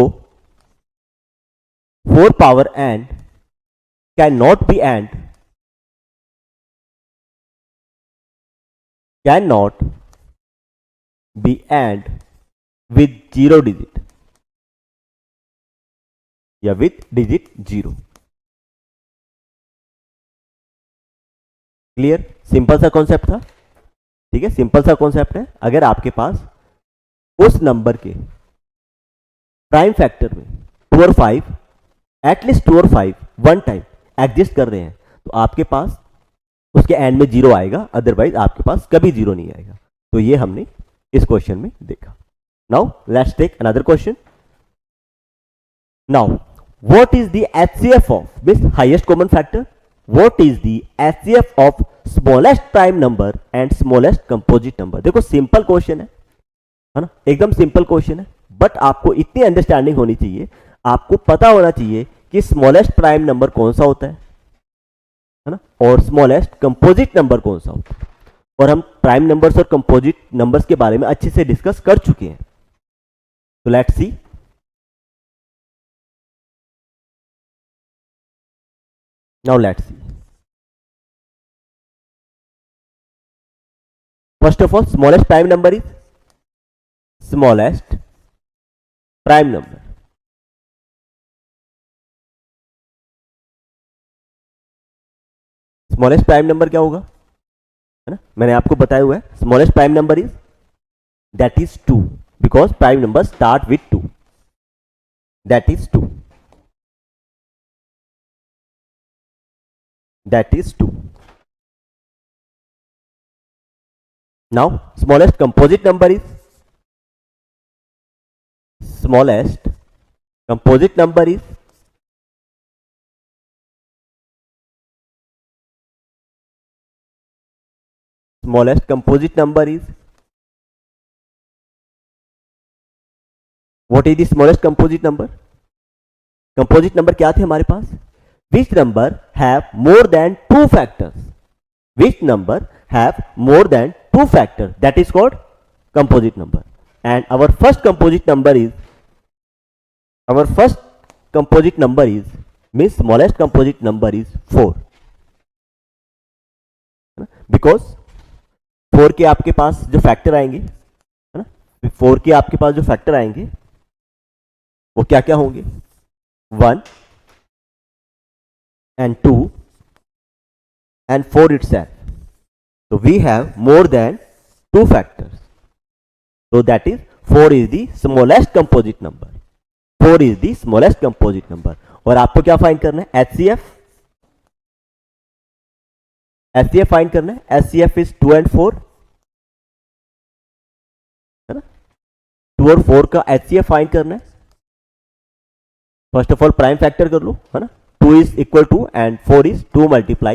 Speaker 1: 4 power n cannot be and cannot be and with 0 digit या with digit 0. क्लियर? सिंपल सा कॉन्सेप्ट था. ठीक है, सिंपल सा कॉन्सेप्ट है. अगर आपके पास उस नंबर के प्राइम फैक्टर में 2 और 5, एटलीस्ट 2 और 5 वन टाइम एग्जिस्ट कर रहे हैं तो आपके पास उसके एंड में 0 आएगा, अदरवाइज आपके पास कभी 0 नहीं आएगा. तो ये हमने इस क्वेश्चन में देखा. Now let's take another question. Now what is the HCF of this highest common factor? What is the HCF of smallest prime number and smallest composite number? देखो सिंपल क्वेश्चन है ना, एकदम सिंपल क्वेश्चन है. बट आपको इतनी अंडरस्टैंडिंग होनी चाहिए, आपको पता होना चाहिए कि स्मॉलेस्ट प्राइम नंबर कौन सा होता है ना, और स्मॉलेस्ट कंपोजिट नंबर कौन सा होता है. और हम प्राइम नंबर्स और कंपोजिट नंबर्स के बारे में अच्छे से डिस्कस कर चुके हैं. So let's see. Now let's see. First of all, smallest prime number is smallest prime number. Smallest prime number क्या होगा, है ना? मैंने आपको बताया हुआ है. Smallest prime number is that is 2. Because prime numbers start with 2, that is 2, that is 2. Now smallest composite number is, smallest composite number is smallest composite number is, what is the smallest composite number? Composite number क्या थे हमारे पास? Which number have more than 2 factors? Which number have more than 2 factors? That is called composite number. And our first composite number is, means smallest composite number is 4. Because 4 के आपके पास जो फैक्टर आएंगे, है ना, 4 के आपके पास जो फैक्टर आएंगे वो क्या क्या होंगे? 1 and 2 and 4 itself. So we have more than 2 factors. So that is 4 is the smallest composite number. 4 is the smallest composite number. और आपको क्या फाइंड करना है? HCF. HCF फाइंड करना है. HCF is 2 and 4, है ना? 2 और 4 का HCF फाइंड करना है. First of all prime factor कर लो, है ना. 2 is equal to and 4 is 2 multiply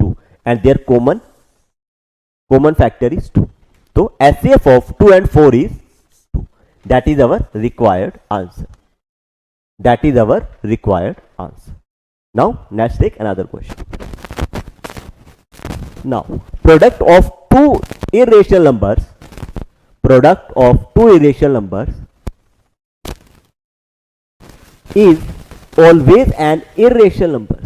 Speaker 1: 2 and their common factor is 2. So HCF of 2 and 4 is 2. That is our required answer. That is our required answer. Now let's take another question. Now product of two irrational numbers, product of two irrational numbers is always an irrational number.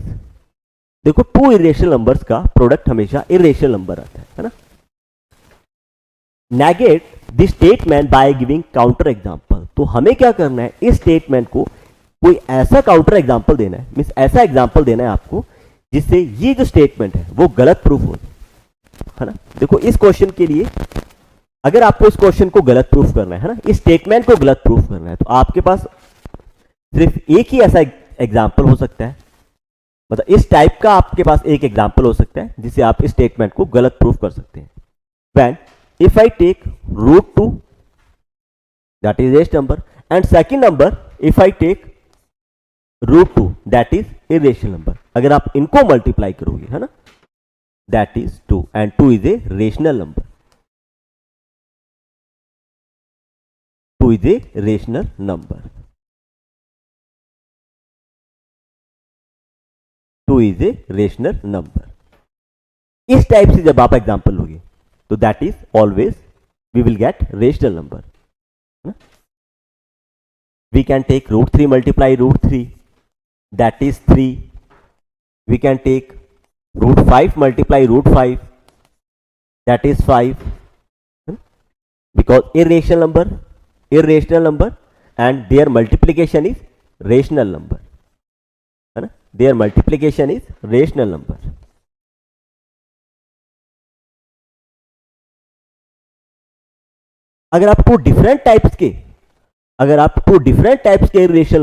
Speaker 1: देखो 2 irrational numbers का प्रोडक्ट हमेशा irrational नंबर आता है ना. Negate the statement by giving counter example. तो हमें क्या करना है, इस स्टेटमेंट को कोई ऐसा काउंटर एग्जांपल देना है, मींस ऐसा एग्जांपल देना है आपको जिससे ये जो स्टेटमेंट है वो गलत प्रूफ हो, है ना। देखो इस क्वेश्चन के लिए अगर आपको इस क्वेश्चन को गलत प्रूफ करना है ना, इस स्टेटमेंट को गलत प्रूफ करना है, तो आपके पास सिर्फ एक ही ऐसा एग्जांपल हो सकता है, मतलब इस टाइप का आपके पास एक एग्जांपल हो सकता है जिससे आप इस स्टेटमेंट को गलत प्रूफ कर सकते हैं। When if I take root 2 that is rational number and second number if I take root 2 that is irrational number, अगर आप इनको मल्टीप्लाई करोगे, है ना, that is 2 and 2 is a rational number, 2 is a rational number, 2 is a rational number. इस टाइप से जब आप एग्जांपल लोगे तो that is always we will get rational number. We can take root 3 multiply root 3 that is 3, we can take root 5 multiply root 5 that is 5, because irrational number and their multiplication is rational number, है ना, their multiplication is rational number। अगर आप टू डिफरेंट टाइप्स के इरेशनल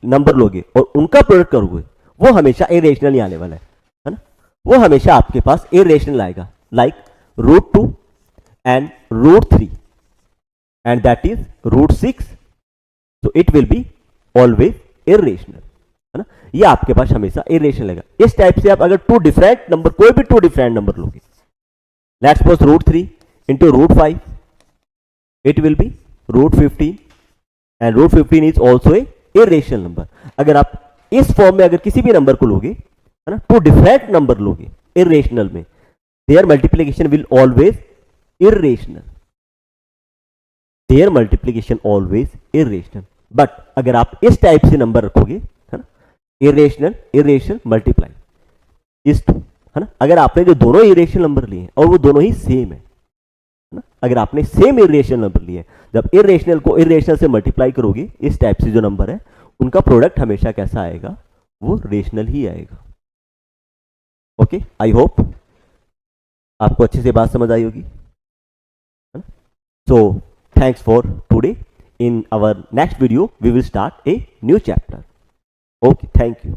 Speaker 1: नंबर लोगे और उनका प्रोडक्ट करोगे, वो हमेशा इरेशनल ही आने वाला है ना, वो हमेशा आपके पास इरेशनल आएगा, like root 2 and root 3 and that is root 6, so it will be always irrational, है ना, ये आपके पास हमेशा irrational रहेगा। इस टाइप से आप अगर कोई भी टू डिफरेंट नंबर लोगे, let's suppose root 3 into root 5, it will be root 15 and root 15 is also a irrational number. अगर आप इस फॉर्म में अगर किसी भी नंबर को लोगे, है ना, टू डिफरेंट नंबर लोगे irrational में, there multiplication will always irrational, there multiplication always irrational. But अगर आप इस टाइप से नंबर रखोगे, है ना, इरेशनल मल्टीप्लाई इस टू, है ना, अगर आपने जो दोनों इरेशनल नंबर लिए हैं और वो दोनों ही सेम है ना, अगर आपने सेम इरेशनल नंबर लिए, जब इरेशनल को इरेशनल से मल्टीप्लाई करोगे, इस टाइप से जो नंबर है उनका प्रोडक्ट हमेशा कैसा आएगा, वो रेशनल ही आएगा। ओके, आई होप आपको अच्छे से बात समझ आई होगी। सो thanks for today. In our next video we will start a new chapter. Okay, thank you.